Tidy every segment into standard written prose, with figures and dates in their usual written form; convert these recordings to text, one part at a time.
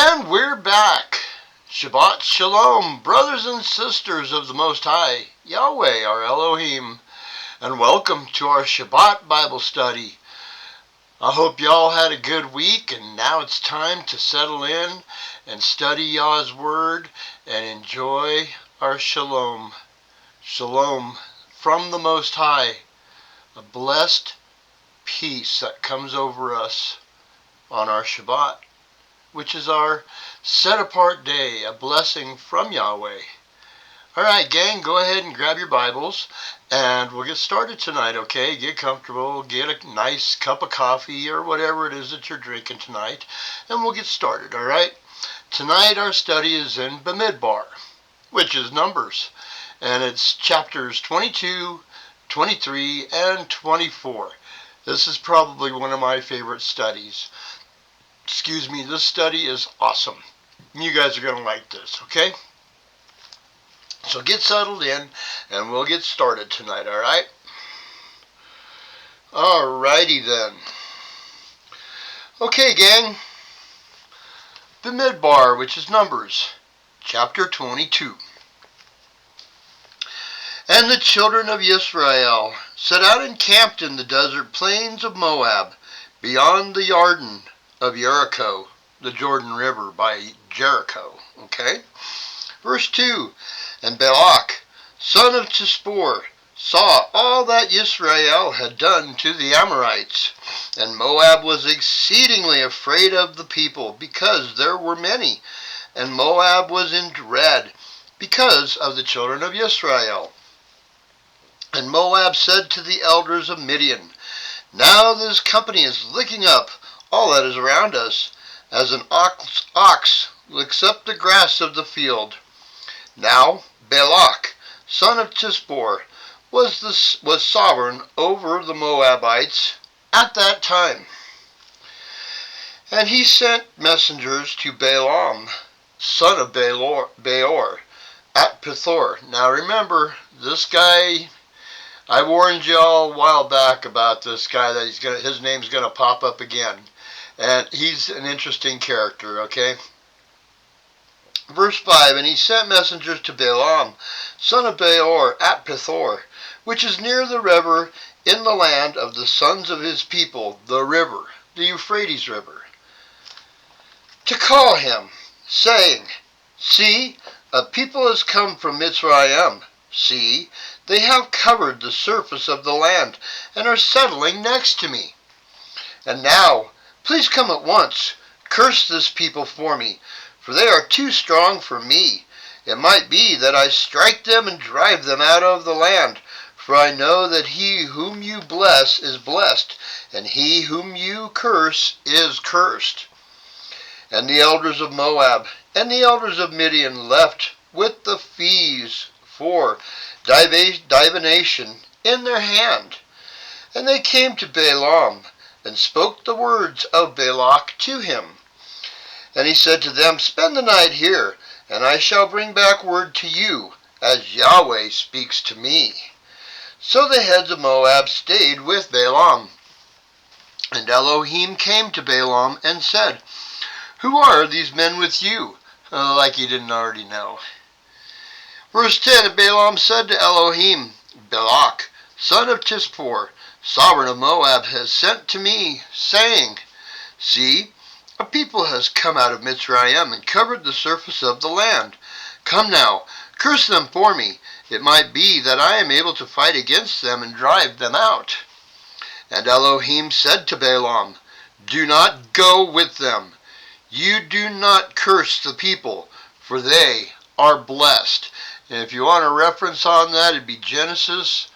And we're back. Shabbat Shalom, brothers and sisters of the Most High, Yahweh, our Elohim, and welcome to our Shabbat Bible study. I hope y'all had a good week, and now it's time to settle in and study Yah's Word and enjoy our Shalom. Shalom from the Most High, a blessed peace that comes over us on our Shabbat, which is our set-apart day, a blessing from Yahweh. Alright, gang, go ahead and grab your Bibles, and we'll get started tonight, okay? Get comfortable, get a nice cup of coffee, or whatever it is that you're drinking tonight, and we'll get started, alright? Tonight our study is in Bemidbar, which is Numbers, and it's chapters 22, 23, and 24. This is probably one of my favorite studies. This study is awesome. You guys are going to like this, okay? So get settled in, and we'll get started tonight, alright? Alrighty then. Okay, gang. Bemidbar, which is Numbers, chapter 22. And the children of Israel set out and camped in the desert plains of Moab, beyond the Yarden of Jericho, the Jordan River by Jericho. Okay? Verse 2, And Balak, son of Tispor, saw all that Israel had done to the Amorites, and Moab was exceedingly afraid of the people, because there were many, and Moab was in dread, because of the children of Israel. And Moab said to the elders of Midian, Now this company is licking up all that is around us, as an ox licks up the grass of the field. Now Balak, son of Tispor, was sovereign over the Moabites at that time. And he sent messengers to Balaam, son of Beor, at Pethor. Now remember, this guy, I warned y'all a while back about this guy, that his name's going to pop up again. And he's an interesting character, okay? Verse 5, And he sent messengers to Balaam, son of Beor, at Pethor, which is near the river, in the land of the sons of his people, the river, the Euphrates River, to call him, saying, See, a people has come from Mitzrayim. See, they have covered the surface of the land, and are settling next to me. And now, please come at once, curse this people for me, for they are too strong for me. It might be that I strike them and drive them out of the land, for I know that he whom you bless is blessed, and he whom you curse is cursed. And the elders of Moab and the elders of Midian left with the fees for divination in their hand. And they came to Balaam, and spoke the words of Balak to him. And he said to them, Spend the night here, and I shall bring back word to you, as Yahweh speaks to me. So the heads of Moab stayed with Balaam. And Elohim came to Balaam and said, Who are these men with you? Like he didn't already know. Verse 10, And Balaam said to Elohim, Balak, son of Tispor, sovereign of Moab, has sent to me, saying, See, a people has come out of Mitzrayim and covered the surface of the land. Come now, curse them for me. It might be that I am able to fight against them and drive them out. And Elohim said to Balaam, Do not go with them. You do not curse the people, for they are blessed. And if you want a reference on that, it'd be Genesis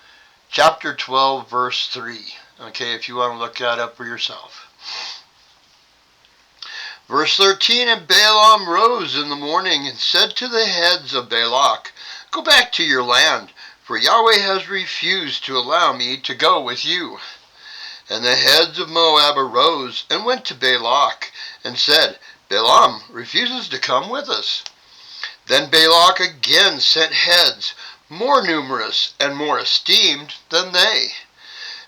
chapter 12, verse 3. Okay, if you want to look that up for yourself. Verse 13, And Balaam rose in the morning and said to the heads of Balak, Go back to your land, for Yahweh has refused to allow me to go with you. And the heads of Moab arose and went to Balak, and said, Balaam refuses to come with us. Then Balak again sent heads, more numerous and more esteemed than they.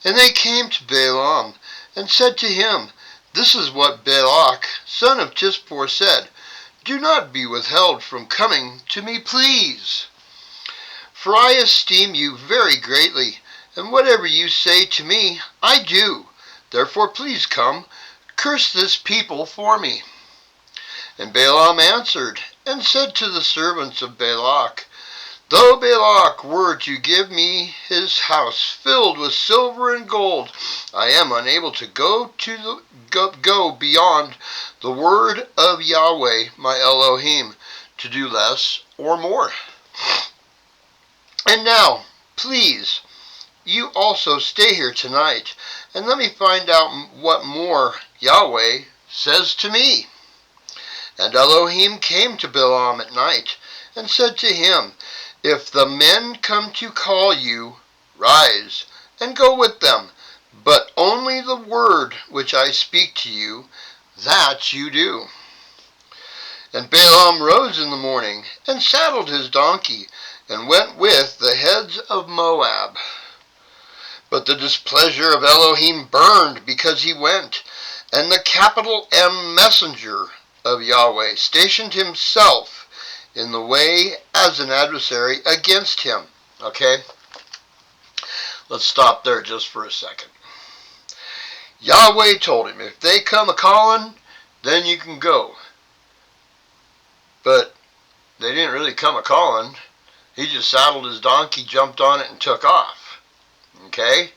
And they came to Balaam, and said to him, This is what Balak, son of Tispor, said, "Do not be withheld from coming to me, please. For I esteem you very greatly, and whatever you say to me, I do. Therefore please come, curse this people for me." And Balaam answered, and said to the servants of Balak, "Though Balak were to give me his house filled with silver and gold, I am unable to go beyond the word of Yahweh my Elohim, to do less or more. And now, please, you also stay here tonight, and let me find out what more Yahweh says to me." And Elohim came to Balaam at night, and said to him, "If the men come to call you, rise, and go with them, but only the word which I speak to you, that you do." And Balaam rose in the morning, and saddled his donkey, and went with the heads of Moab. But the displeasure of Elohim burned because he went, and the capital M messenger of Yahweh stationed himself in the way as an adversary against him. Okay? Let's stop there just for a second. Yahweh told him, if they come a-calling, then you can go. But they didn't really come a-calling. He just saddled his donkey, jumped on it, and took off. Okay?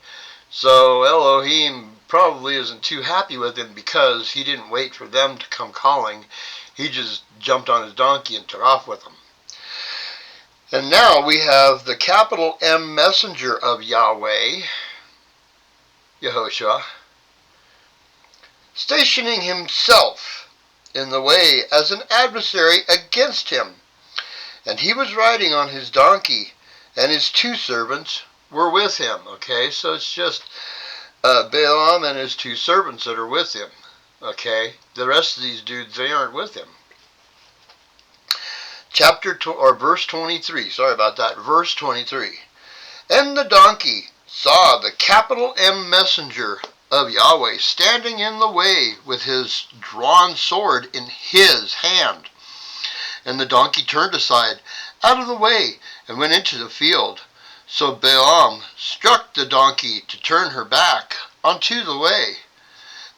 So Elohim probably isn't too happy with him because he didn't wait for them to come calling. He just jumped on his donkey and took off with them. And now we have the capital M messenger of Yahweh, Yehoshua, stationing himself in the way as an adversary against him. And he was riding on his donkey, and his two servants were with him. Okay, so it's just Balaam and his two servants that are with him. Okay, the rest of these dudes, they aren't with him. Verse 23. Sorry about that. Verse 23. And the donkey saw the capital M messenger of Yahweh standing in the way with his drawn sword in his hand. And the donkey turned aside out of the way and went into the field. So Balaam struck the donkey to turn her back unto the way.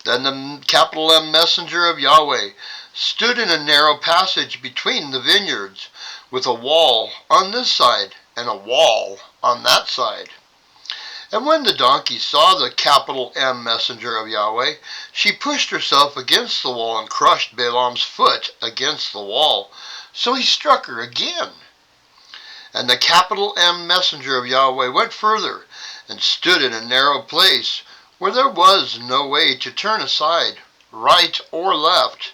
Then the capital M messenger of Yahweh stood in a narrow passage between the vineyards, with a wall on this side and a wall on that side. And when the donkey saw the capital M messenger of Yahweh, she pushed herself against the wall and crushed Balaam's foot against the wall. So he struck her again. And the capital M messenger of Yahweh went further and stood in a narrow place where there was no way to turn aside, right or left.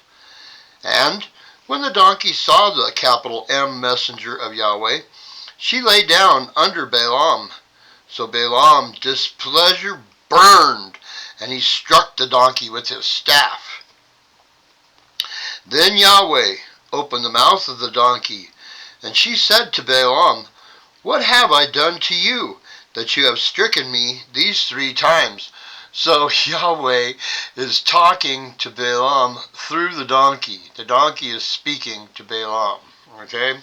And when the donkey saw the capital M messenger of Yahweh, she lay down under Balaam. So Balaam's displeasure burned, and he struck the donkey with his staff. Then Yahweh opened the mouth of the donkey, and she said to Balaam, "What have I done to you, that you have stricken me these 3 times?" So Yahweh is talking to Balaam through the donkey. The donkey is speaking to Balaam. Okay?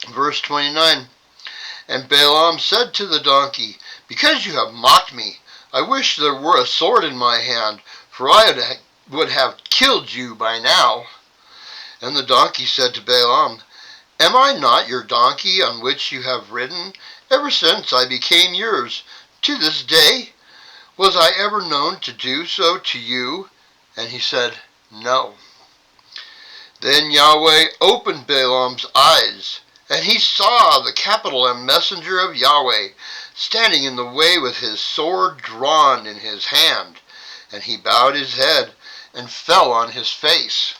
Verse 29. And Balaam said to the donkey, "Because you have mocked me, I wish there were a sword in my hand, for I would have killed you by now." And the donkey said to Balaam, "Am I not your donkey on which you have ridden ever since I became yours to this day? Was I ever known to do so to you?" And he said, "No." Then Yahweh opened Balaam's eyes, and he saw the capital M messenger of Yahweh standing in the way with his sword drawn in his hand. And he bowed his head and fell on his face.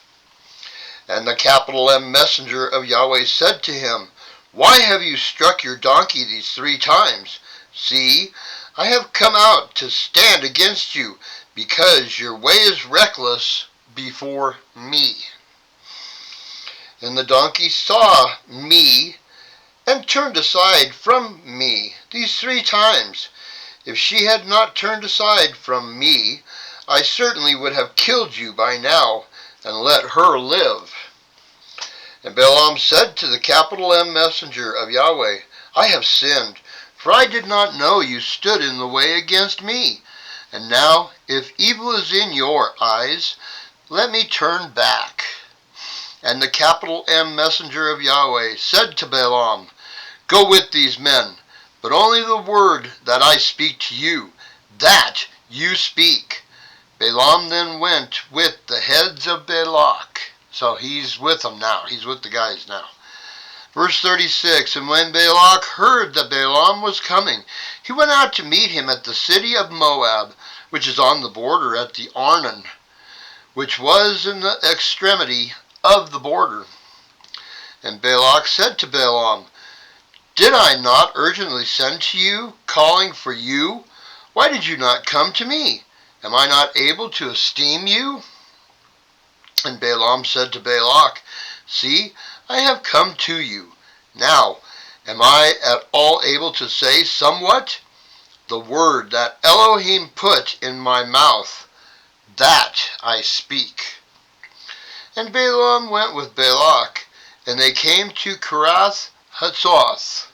And the capital M messenger of Yahweh said to him, "Why have you struck your donkey these 3 times? See, I have come out to stand against you, because your way is reckless before me." And the donkey saw me and turned aside from me these 3 times. If she had not turned aside from me, I certainly would have killed you by now and let her live. And Balaam said to the capital M messenger of Yahweh, I have sinned, for I did not know you stood in the way against me. And now, if evil is in your eyes, let me turn back. And the capital M messenger of Yahweh said to Balaam, Go with these men, but only the word that I speak to you, that you speak. Balaam then went with the heads of Balak. So he's with them now. He's with the guys now. Verse 36, And when Balak heard that Balaam was coming, he went out to meet him at the city of Moab, which is on the border at the Arnon, which was in the extremity of the border. And Balak said to Balaam, Did I not urgently send to you, calling for you? Why did you not come to me? Am I not able to esteem you? And Balaam said to Balak, See, I have come to you. Now, am I at all able to say somewhat? The word that Elohim put in my mouth, that I speak. And Balaam went with Balak, and they came to Kirath Huzoth.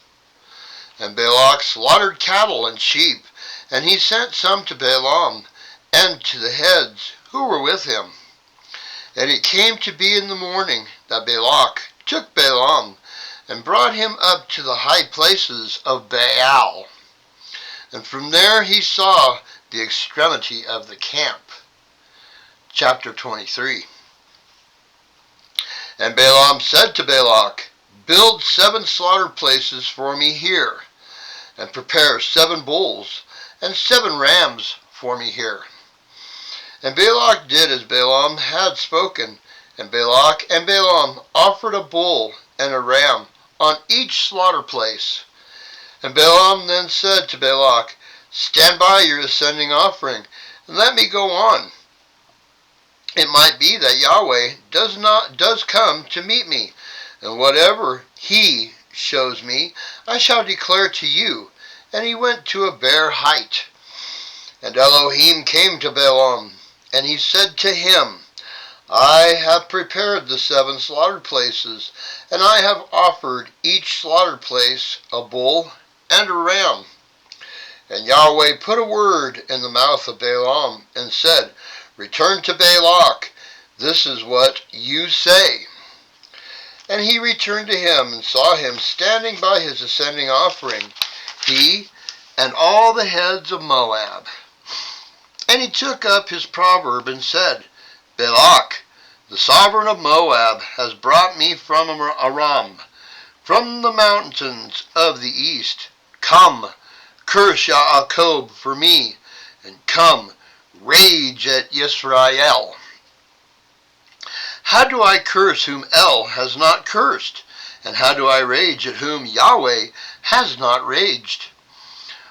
And Balak slaughtered cattle and sheep, and he sent some to Balaam, and to the heads who were with him. And it came to be in the morning that Balak took Balaam, and brought him up to the high places of Baal. And from there he saw the extremity of the camp. Chapter 23. And Balaam said to Balak, Build 7 slaughter places for me here, and prepare 7 bulls and 7 rams for me here. And Balak did as Balaam had spoken, and Balak and Balaam offered a bull and a ram on each slaughter place. And Balaam then said to Balak, Stand by your ascending offering, and let me go on. It might be that Yahweh does come to meet me, and whatever he shows me, I shall declare to you. And he went to a bare height. And Elohim came to Balaam, and he said to him, I have prepared the 7 slaughter places, and I have offered each slaughter place a bull and a ram. And Yahweh put a word in the mouth of Balaam, and said, Return to Balak, this is what you say. And he returned to him, and saw him standing by his ascending offering, he and all the heads of Moab. And he took up his proverb, and said, Balak, the sovereign of Moab, has brought me from Aram, from the mountains of the east. Come, curse Yaakov for me, and come, rage at Yisrael. How do I curse whom El has not cursed? And how do I rage at whom Yahweh has not raged?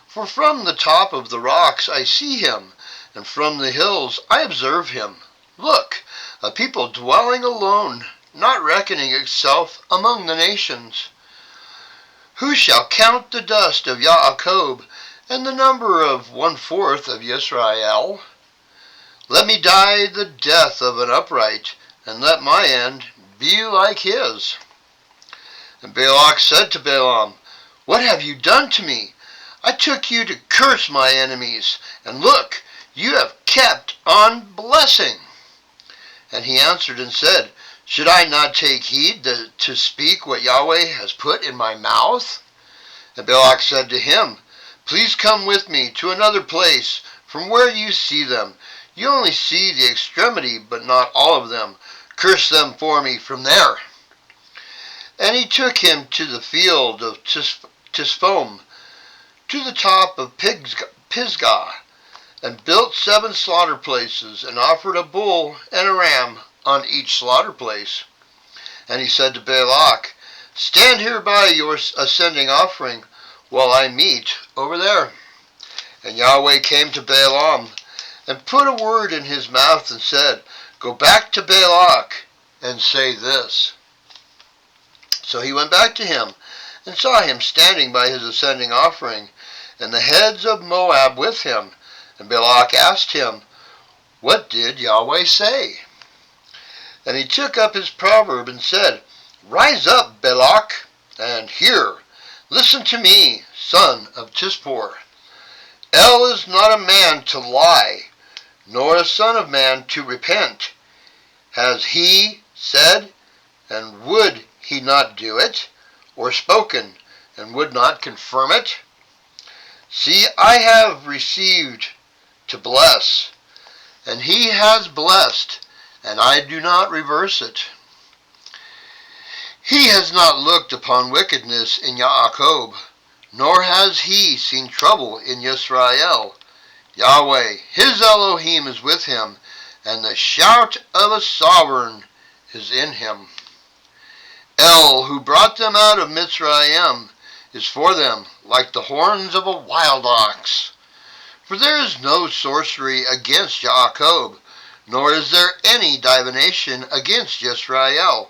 For from the top of the rocks I see him, and from the hills I observe him. Look, a people dwelling alone, not reckoning itself among the nations. Who shall count the dust of Yaakov, and the number of 1/4 of Yisrael? Let me die the death of an upright, and let my end be like his. And Balak said to Balaam, What have you done to me? I took you to curse my enemies, and look, you have kept on blessing. And he answered and said, Should I not take heed to speak what Yahweh has put in my mouth? And Balak said to him, Please come with me to another place from where you see them. You only see the extremity, but not all of them. Curse them for me from there. And he took him to the field of Tisphom, to the top of Pisgah, and built 7 slaughter places, and offered a bull and a ram on each slaughter place. And he said to Balak, Stand here by your ascending offering, while I meet over there. And Yahweh came to Balaam, and put a word in his mouth, and said, Go back to Balak, and say this. So he went back to him, and saw him standing by his ascending offering, and the heads of Moab with him. And Balak asked him, What did Yahweh say? And he took up his proverb and said, Rise up, Balak, and hear. Listen to me, son of Tispor. El is not a man to lie, nor a son of man to repent. Has he said, and would he not do it? Or spoken, and would not confirm it? See, I have received to bless, and he has blessed, and I do not reverse it. He has not looked upon wickedness in Yaakov, nor has he seen trouble in Yisrael. Yahweh, his Elohim, is with him, and the shout of a sovereign is in him. El, who brought them out of Mitzrayim, is for them like the horns of a wild ox. For there is no sorcery against Yaakov, nor is there any divination against Yisrael.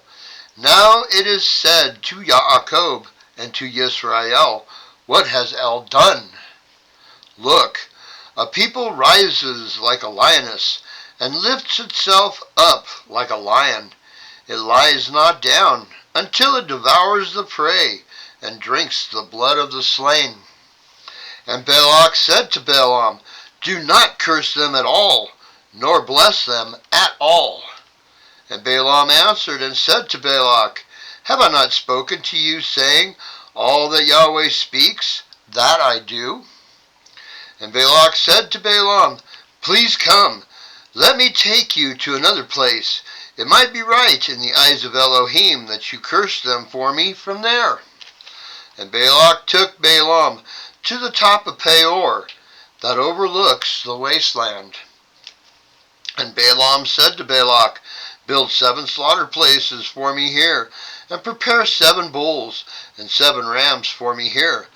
Now it is said to Yaakov and to Yisrael, What has El done? Look, a people rises like a lioness, and lifts itself up like a lion. It lies not down until it devours the prey, and drinks the blood of the slain. And Balak said to Balaam, Do not curse them at all, nor bless them at all. And Balaam answered and said to Balak, Have I not spoken to you, saying, All that Yahweh speaks, that I do? And Balak said to Balaam, Please come, let me take you to another place. It might be right in the eyes of Elohim that you curse them for me from there. And Balak took Balaam to the top of Peor, that overlooks the wasteland. And Balaam said to Balak, Build 7 slaughter places for me here, and prepare 7 bulls and 7 rams for me here.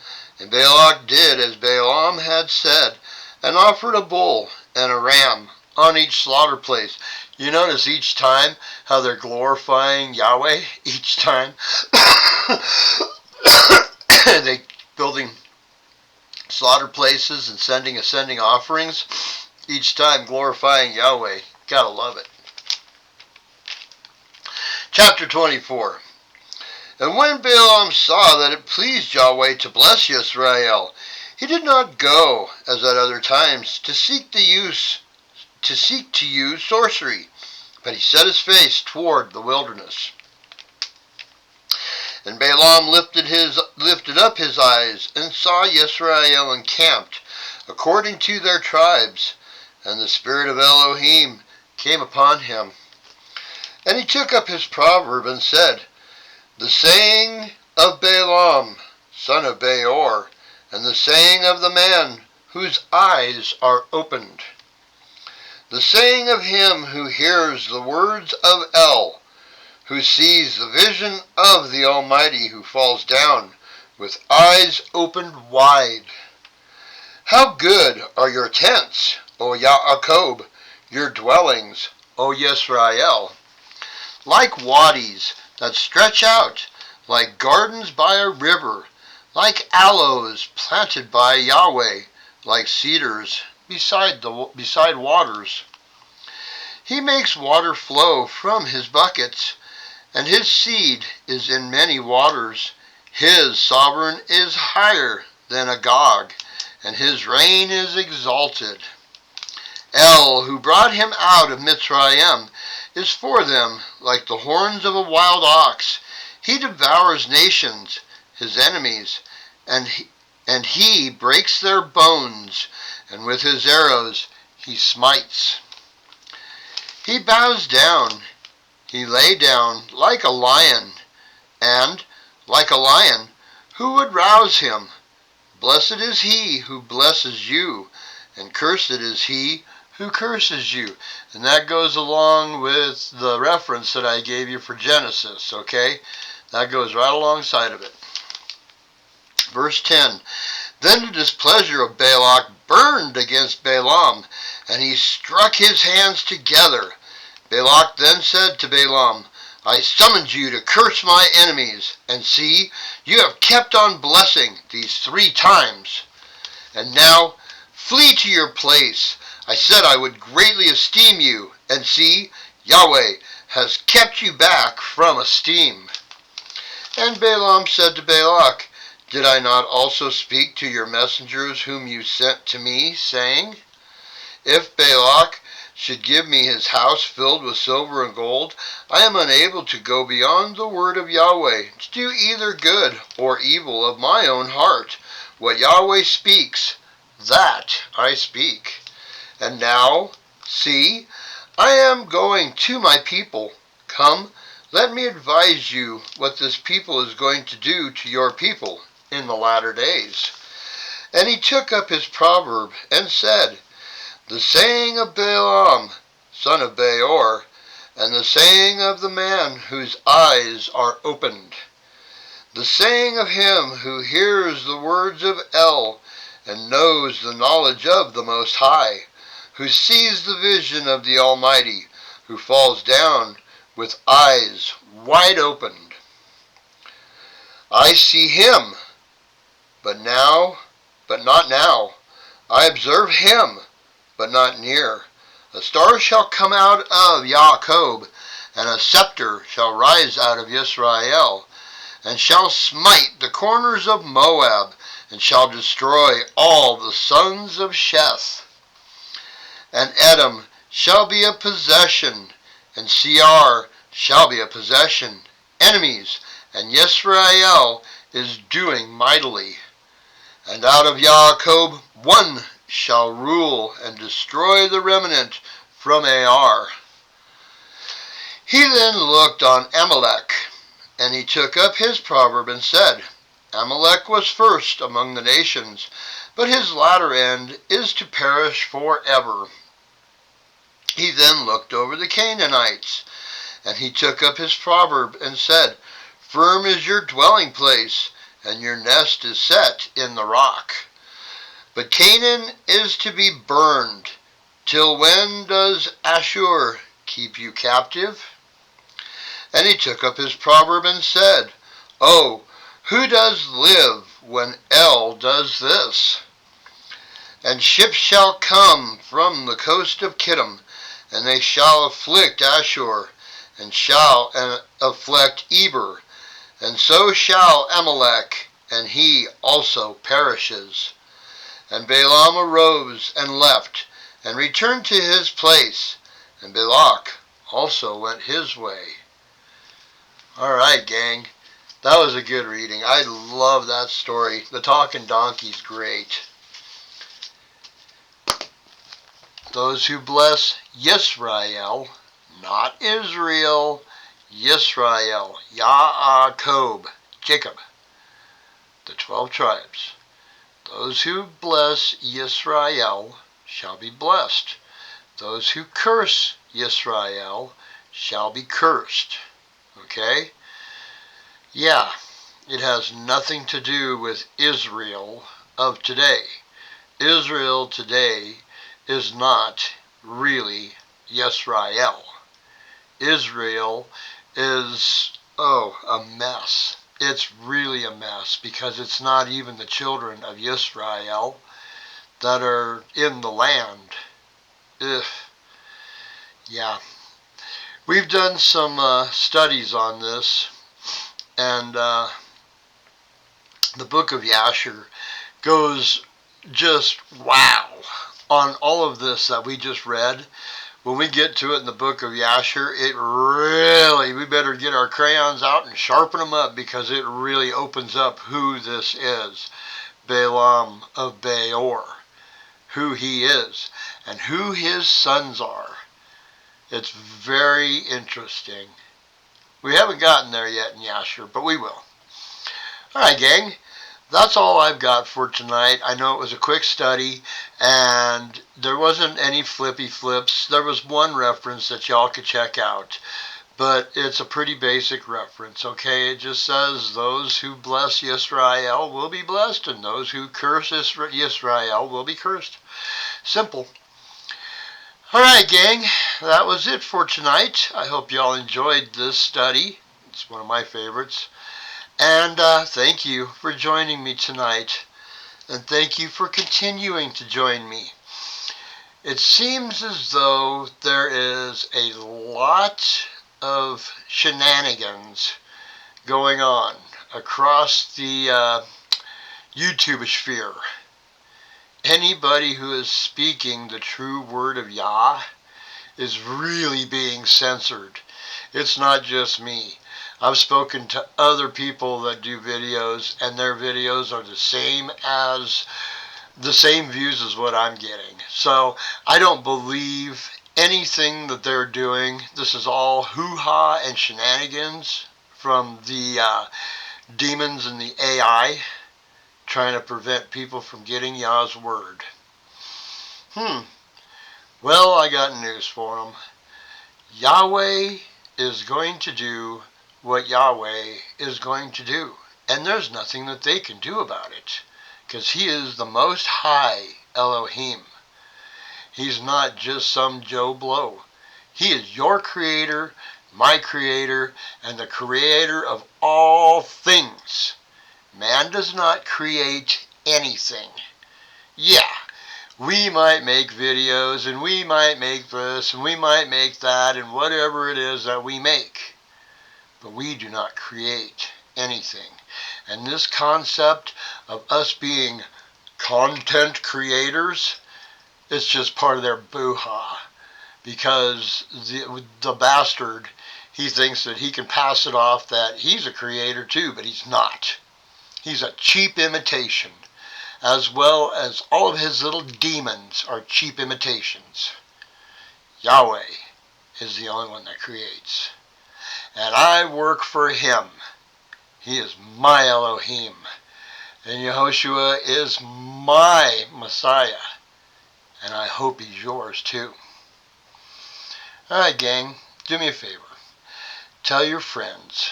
And Balak did as Balaam had said, and offered a bull and a ram on each slaughter place. You notice each time how they're glorifying Yahweh each time. They building slaughter places and sending ascending offerings, each time glorifying Yahweh. Gotta love it. Chapter 24. And when Balaam saw that it pleased Yahweh to bless Yisrael, he did not go, as at other times, to seek to use sorcery, but he set his face toward the wilderness. And Balaam lifted up his eyes, and saw Yisrael encamped, according to their tribes, and the spirit of Elohim came upon him. And he took up his proverb and said, The saying of Balaam, son of Beor, and the saying of the man whose eyes are opened. The saying of him who hears the words of El, who sees the vision of the Almighty, who falls down with eyes opened wide. How good are your tents, O Yaakov, your dwellings, O Yisrael, like wadis that stretch out, like gardens by a river, like aloes planted by Yahweh, like cedars beside waters. He makes water flow from his buckets, and his seed is in many waters. His sovereign is higher than Agag, and his reign is exalted. El, who brought him out of Mitzrayim, is for them like the horns of a wild ox. He devours nations, his enemies, and he breaks their bones, and with his arrows he smites. He bows down, he lay down like a lion, and, like a lion, who would rouse him? Blessed is he who blesses you, and cursed is he who curses you. And that goes along with the reference that I gave you for Genesis, okay? That goes right alongside of it. Verse 10, Then the displeasure of Balak burned against Balaam, and he struck his hands together. Balak then said to Balaam, I summoned you to curse my enemies, and see, you have kept on blessing these 3 times. And now flee to your place. I said I would greatly esteem you, and see, Yahweh has kept you back from esteem. And Balaam said to Balak, Did I not also speak to your messengers whom you sent to me, saying, If Balak should give me his house filled with silver and gold, I am unable to go beyond the word of Yahweh, to do either good or evil of my own heart. What Yahweh speaks, that I speak. And now, see, I am going to my people. Come, let me advise you what this people is going to do to your people in the latter days. And he took up his proverb and said, The saying of Balaam, son of Beor, and the saying of the man whose eyes are opened, the saying of him who hears the words of El, and knows the knowledge of the Most High, who sees the vision of the Almighty, who falls down with eyes wide opened. I see him, but not now. I observe him, but not near. A star shall come out of Jacob, and a scepter shall rise out of Israel, and shall smite the corners of Moab, and shall destroy all the sons of Sheth. And Edom shall be a possession, and Seir shall be a possession, enemies, and Yisrael is doing mightily. And out of Jacob one shall rule and destroy the remnant from Ar. He then looked on Amalek, and he took up his proverb and said, Amalek was first among the nations, but his latter end is to perish forever. He then looked over the Canaanites, and he took up his proverb and said, Firm is your dwelling place, and your nest is set in the rock. But Canaan is to be burned. Till when does Ashur keep you captive? And he took up his proverb and said, Oh, who does live when El does this? And ships shall come from the coast of Kittim, and they shall afflict Ashur, and shall afflict Eber, and so shall Amalek, and he also perishes. And Balaam arose and left, and returned to his place, and Balak also went his way. All right, gang. That was a good reading. I love that story. The talking donkey's great. Those who bless Yisrael, not Israel, Yisrael, Yaakov, Jacob, the 12 tribes. Those who bless Yisrael shall be blessed. Those who curse Yisrael shall be cursed. Okay? Yeah, it has nothing to do with Israel of today. Israel today is not really Yisrael. Israel is, a mess. It's really a mess because it's not even the children of Yisrael that are in the land. Ugh. Yeah. We've done some studies on this, and the book of Yashar goes just wow on all of this that we just read. When we get to it in the book of Yashar, we better get our crayons out and sharpen them up, because it really opens up who this is. Balaam of Beor, who he is, and who his sons are. It's very interesting. We haven't gotten there yet in Yashar, but we will. Alright, gang. That's all I've got for tonight. I know it was a quick study, and there wasn't any flippy flips. There was one reference that y'all could check out, but it's a pretty basic reference, okay? It just says those who bless Yisrael will be blessed, and those who curse Yisrael will be cursed. Simple. Alright, gang, that was it for tonight. I hope y'all enjoyed this study. It's one of my favorites. And thank you for joining me tonight. And thank you for continuing to join me. It seems as though there is a lot of shenanigans going on across the YouTube sphere. Anybody who is speaking the true word of Yah is really being censored. It's not just me. I've spoken to other people that do videos, and their videos are the same views as what I'm getting. So I don't believe anything that they're doing. This is all hoo-ha and shenanigans from the demons and the AI trying to prevent people from getting Yah's word. Well, I got news for them. Yahweh is going to do what Yahweh is going to do. And there's nothing that they can do about it. Because He is the Most High Elohim. He's not just some Joe Blow. He is your creator, my creator, and the creator of all things. Man does not create anything. Yeah, we might make videos, and we might make this, and we might make that, and whatever it is that we make. But we do not create anything. And this concept of us being content creators, it's just part of their boo-ha. Because the bastard, he thinks that he can pass it off that he's a creator too, but he's not. He's a cheap imitation, as well as all of his little demons are cheap imitations. Yahweh is the only one that creates. And I work for Him. He is my Elohim. And Yehoshua is my Messiah. And I hope He's yours too. Alright, gang, do me a favor. Tell your friends,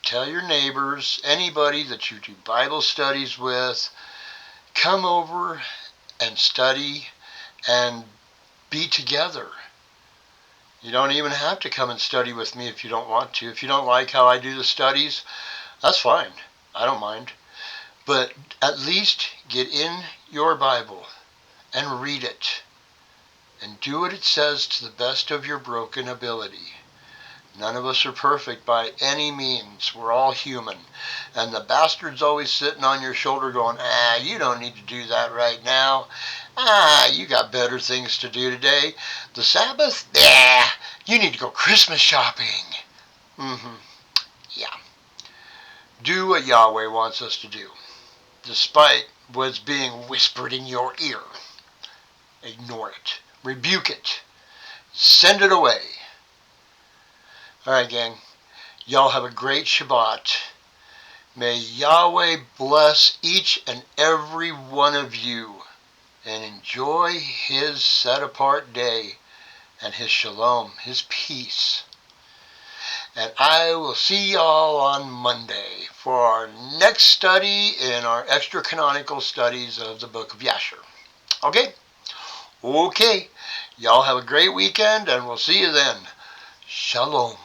tell your neighbors, anybody that you do Bible studies with, come over and study and be together. You don't even have to come and study with me if you don't want to. If you don't like how I do the studies, that's fine. I don't mind. But at least get in your Bible and read it. And do what it says to the best of your broken ability. None of us are perfect by any means. We're all human. And the bastard's always sitting on your shoulder going, you don't need to do that right now. You got better things to do today. The Sabbath? You need to go Christmas shopping. Yeah. Do what Yahweh wants us to do, despite what's being whispered in your ear. Ignore it. Rebuke it. Send it away. Alright, gang. Y'all have a great Shabbat. May Yahweh bless each and every one of you and enjoy His set-apart day and His shalom, His peace. And I will see y'all on Monday for our next study in our extra canonical studies of the book of Yasher. Okay? Okay. Y'all have a great weekend, and we'll see you then. Shalom.